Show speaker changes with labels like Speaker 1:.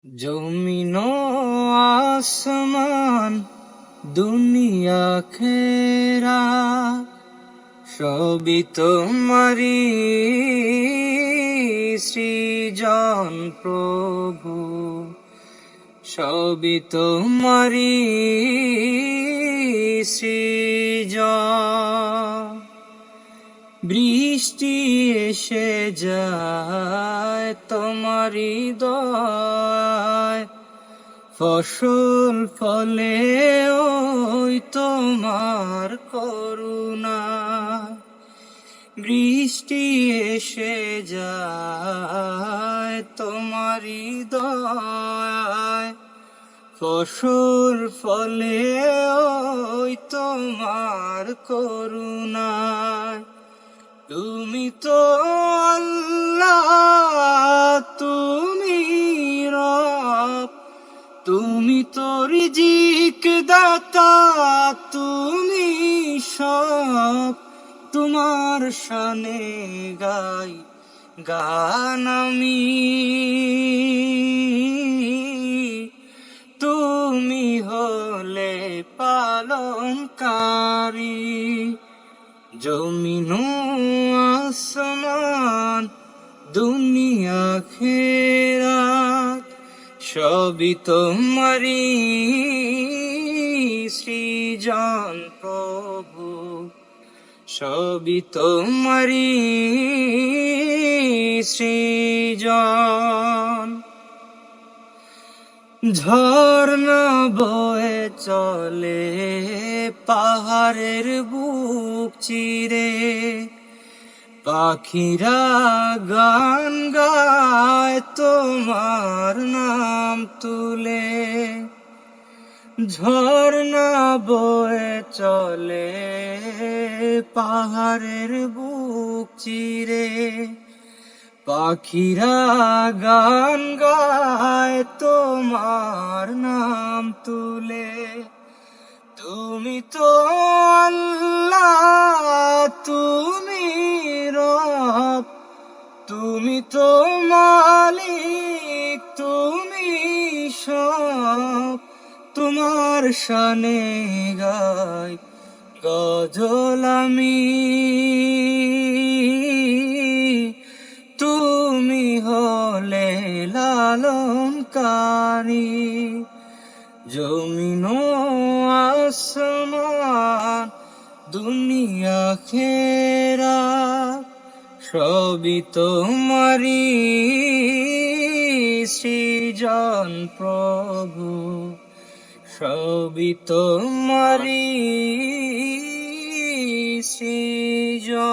Speaker 1: জমিন আসমান দুনিয়া খেরা সবই তোমারি সৃজন প্রভু, সবই তোমারি সৃজন। বৃষ্টি এসে যায় তোমারি দয়ায়, ফসল ফলে ওই তোমার করুণা। বৃষ্টি এসে যায় তোমারি দয়ায়, ফসল ফলে ওই তোমার করুণায়। তুমি তো আল্লাহ, তুমি রব, তুমি তো রিজিক দাতা, তুমি সব। তোমার শানে গাই গান আমি, তুমি হলে পালনকারী। জমিন আসমান দুনিয়া খেরাত সবই তোমারি সৃজন প্রভু, সবই তোমারি সৃজন। ঝর্ণা বয়ে চলে পাহাড়ের বুক চিরে, পাখিরা গান গায় তোমার নাম তুলে। ঝর্ণা বয়ে চলে পাহাড়ের বুক চিরে, পাখিরা গান গায় তোমার নাম তুলে। তুমি তো আল্লাহ, তুমি রব, তুমি তো মালিক, তুমি সব। তোমার শানে গাই গজল আমি, তুমি হলে লালনকারী। জমিন আসমান দুনিয়া খেরা সবই তোমারি সৃজন প্রভু, সবই তোমারি সৃজন।